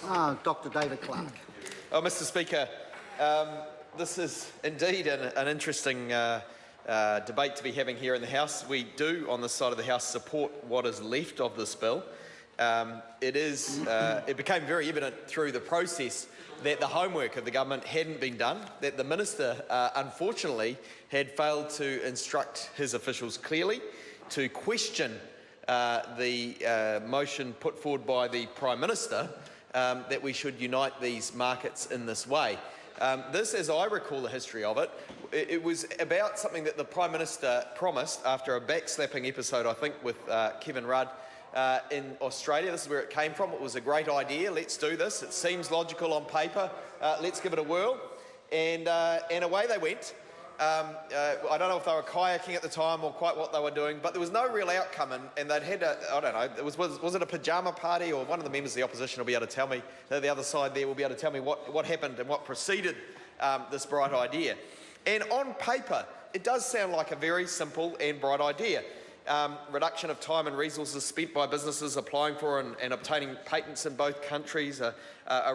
Dr. David Clark. Oh, Mr. Speaker, this is indeed an interesting debate to be having here in the House. We do, on this side of the House, support what is left of this bill. It became very evident through the process that the homework of the government hadn't been done, that the minister, unfortunately, had failed to instruct his officials clearly, to question the motion put forward by the Prime Minister that we should unite these markets in this way. This, as I recall the history of it, it was about something that the Prime Minister promised after a backslapping episode, I think, with Kevin Rudd in Australia. This is where it came from. It was a great idea. Let's do this. It seems logical on paper. Let's give it a whirl. And away they went. I don't know if they were kayaking at the time or quite what they were doing, but there was no real outcome, and they'd had I don't know, was it a pyjama party, or one of the members of the opposition will be able to tell me, the other side there will be able to tell me what happened and what preceded this bright idea. And on paper, it does sound like a very simple and bright idea. Reduction of time and resources spent by businesses applying for and obtaining patents in both countries, a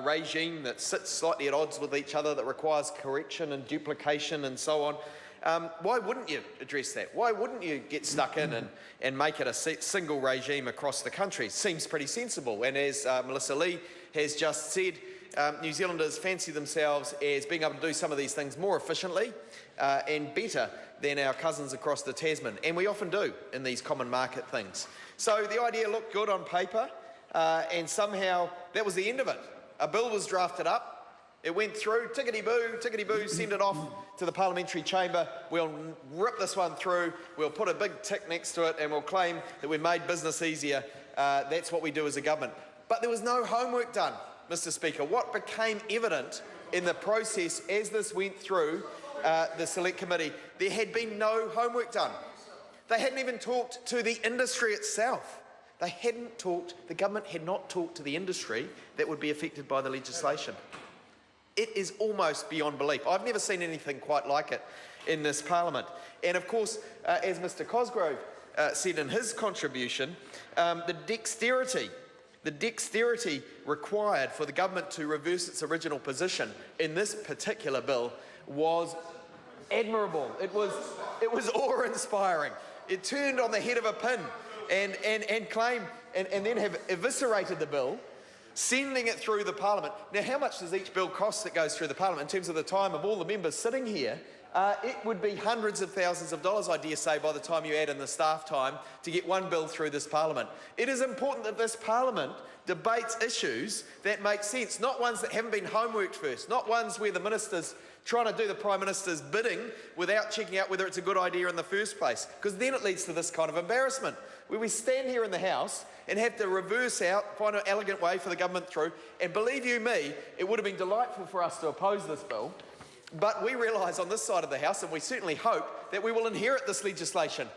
regime that sits slightly at odds with each other, that requires correction and duplication and so on. Why wouldn't you address that? Why wouldn't you get stuck in and make it a single regime across the country? Seems pretty sensible. And as Melissa Lee has just said, New Zealanders fancy themselves as being able to do some of these things more efficiently and better than our cousins across the Tasman, and we often do in these common market things. So the idea looked good on paper, and somehow that was the end of it. A bill was drafted up, it went through, tickety-boo, send it off to the parliamentary chamber. We'll rip this one through, we'll put a big tick next to it, and we'll claim that we've made business easier. That's what we do as a government. But there was no homework done, Mr. Speaker. What became evident in the process as this went through the Select Committee, there had been no homework done. They hadn't even talked to the industry itself. The government had not talked to the industry that would be affected by the legislation. It is almost beyond belief. I've never seen anything quite like it in this parliament. And of course, as Mr. Cosgrove said in his contribution, the dexterity required for the government to reverse its original position in this particular bill was admirable. It was awe-inspiring. It turned on the head of a pin and claimed and then have eviscerated the bill, sending it through the parliament. Now, how much does each bill cost that goes through the parliament in terms of the time of all the members sitting here? It would be hundreds of thousands of dollars, I dare say, by the time you add in the staff time to get one bill through this parliament. It is important that this parliament debates issues that make sense, not ones that haven't been homeworked first, not ones where the minister's trying to do the Prime Minister's bidding without checking out whether it's a good idea in the first place, because then it leads to this kind of embarrassment, where we stand here in the House and have to reverse out, find an elegant way for the government through, and believe you me, it would have been delightful for us to oppose this bill, but we realise on this side of the House, and we certainly hope, that we will inherit this legislation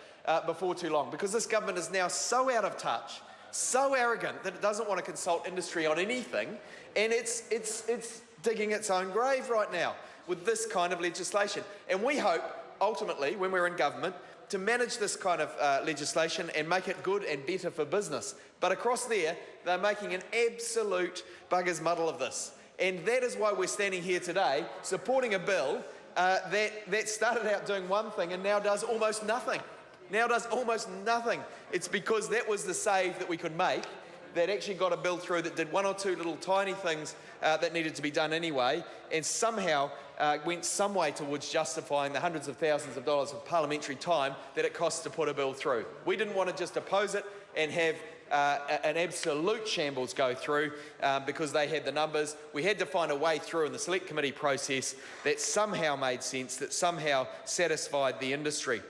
before too long, because this government is now so out of touch, so arrogant that it doesn't want to consult industry on anything, and it's digging its own grave right now with this kind of legislation. And we hope, ultimately, when we're in government, to manage this kind of legislation and make it good and better for business. But across there, they're making an absolute bugger's muddle of this. And that is why we're standing here today, supporting a bill that started out doing one thing and now does almost nothing. It's because that was the save that we could make that actually got a bill through that did one or two little tiny things that needed to be done anyway, and somehow went some way towards justifying the hundreds of thousands of dollars of parliamentary time that it costs to put a bill through. We didn't want to just oppose it and have an absolute shambles go through because they had the numbers. We had to find a way through in the Select Committee process that somehow made sense, that somehow satisfied the industry.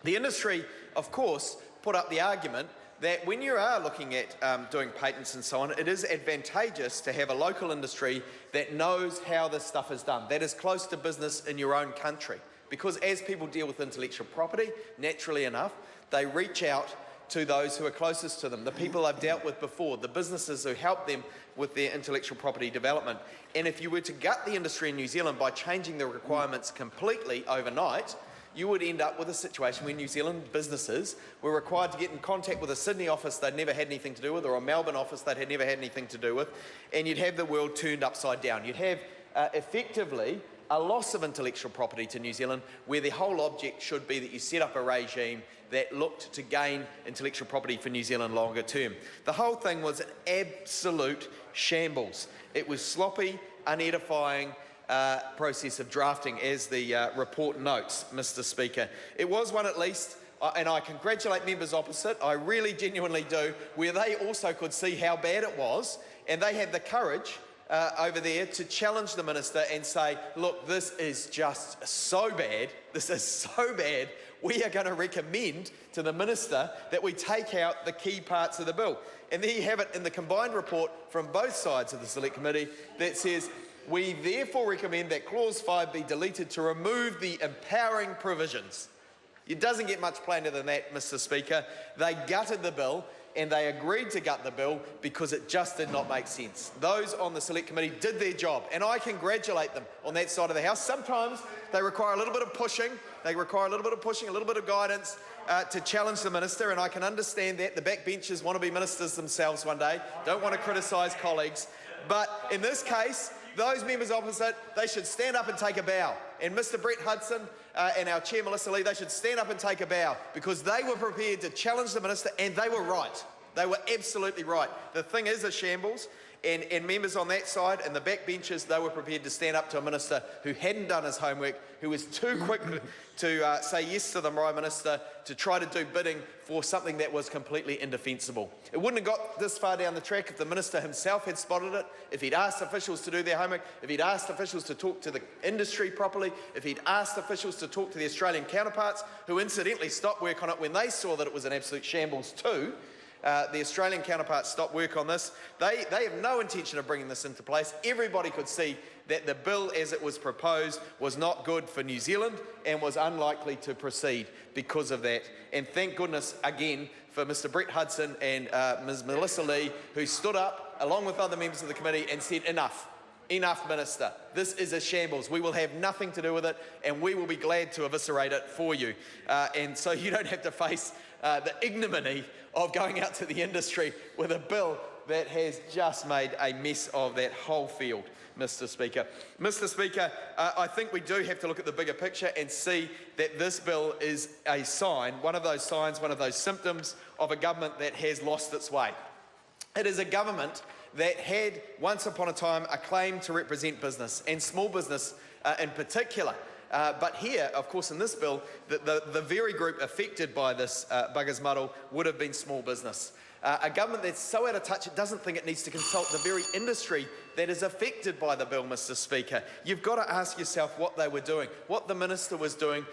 The industry, of course, put up the argument that when you are looking at doing patents and so on, it is advantageous to have a local industry that knows how this stuff is done, that is close to business in your own country. Because as people deal with intellectual property, naturally enough, they reach out to those who are closest to them, the people they've dealt with before, the businesses who help them with their intellectual property development. And if you were to gut the industry in New Zealand by changing the requirements completely overnight, you would end up with a situation where New Zealand businesses were required to get in contact with a Sydney office they'd never had anything to do with, or a Melbourne office they'd never had anything to do with, and you'd have the world turned upside down. You'd have effectively a loss of intellectual property to New Zealand, where the whole object should be that you set up a regime that looked to gain intellectual property for New Zealand longer term. The whole thing was an absolute shambles. It was sloppy, unedifying process of drafting, as the report notes, Mr. Speaker. It was one, at least, and I congratulate members opposite, I really genuinely do, where they also could see how bad it was, and they had the courage over there to challenge the minister and say, look, this is just so bad, this is so bad, we are going to recommend to the minister that we take out the key parts of the bill. And there you have it in the combined report from both sides of the Select Committee that says, we therefore recommend that Clause 5 be deleted to remove the empowering provisions. It doesn't get much plainer than that, Mr. Speaker. They gutted the bill, and they agreed to gut the bill because it just did not make sense. Those on the Select Committee did their job, and I congratulate them on that side of the House. Sometimes they require a little bit of pushing, a little bit of guidance to challenge the minister, and I can understand that. The backbenchers want to be ministers themselves one day, don't want to criticise colleagues. But in this case, those members opposite, they should stand up and take a bow. And Mr. Brett Hudson and our Chair Melissa Lee, they should stand up and take a bow, because they were prepared to challenge the minister, and they were right. They were absolutely right. The thing is a shambles, and members on that side and the backbenchers, they were prepared to stand up to a minister who hadn't done his homework, who was too quick to say yes to the Prime Minister, to try to do bidding for something that was completely indefensible. It wouldn't have got this far down the track if the minister himself had spotted it, if he'd asked officials to do their homework, if he'd asked officials to talk to the industry properly, if he'd asked officials to talk to the Australian counterparts, who incidentally stopped work on it when they saw that it was an absolute shambles too. The Australian counterparts stopped work on this. They have no intention of bringing this into place. Everybody could see that the bill as it was proposed was not good for New Zealand and was unlikely to proceed because of that. And thank goodness again for Mr. Brett Hudson and Ms. Melissa Lee, who stood up along with other members of the committee and said, enough. Enough, Minister. This is a shambles. We will have nothing to do with it, and we will be glad to eviscerate it for you. And so you don't have to face the ignominy of going out to the industry with a bill that has just made a mess of that whole field, Mr. Speaker. Mr. Speaker, I think we do have to look at the bigger picture and see that this bill is a sign, one of those signs, one of those symptoms of a government that has lost its way. It is a government that had once upon a time a claim to represent business, and small business in particular. But here, of course, in this bill, the very group affected by this bugger's muddle would have been small business. A government that's so out of touch it doesn't think it needs to consult the very industry that is affected by the bill, Mr. Speaker. You've got to ask yourself what they were doing, what the minister was doing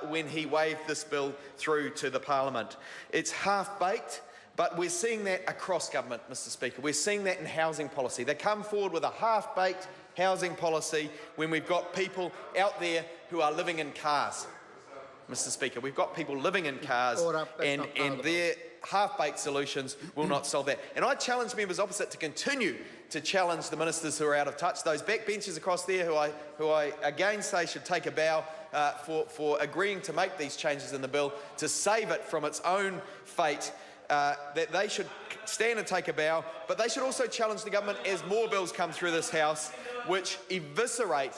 when he waved this bill through to the Parliament. It's half-baked. But we're seeing that across government, Mr. Speaker. We're seeing that in housing policy. They come forward with a half-baked housing policy when we've got people out there who are living in cars, Mr. Speaker. We've got people living in cars, and their half-baked solutions will not solve that. And I challenge members opposite to continue to challenge the ministers who are out of touch, those backbenchers across there who I again say should take a bow for agreeing to make these changes in the bill to save it from its own fate. That they should stand and take a bow, but they should also challenge the government as more bills come through this House which eviscerate,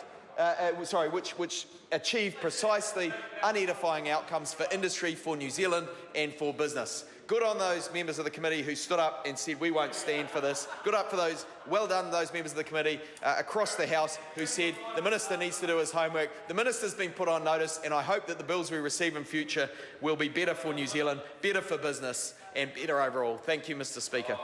which achieve precisely unedifying outcomes for industry, for New Zealand and for business. Good on those members of the committee who stood up and said we won't stand for this. Good up for those, well done those members of the committee across the House who said the minister needs to do his homework. The minister's been put on notice, and I hope that the bills we receive in future will be better for New Zealand, better for business and better overall. Thank you, Mr. Speaker.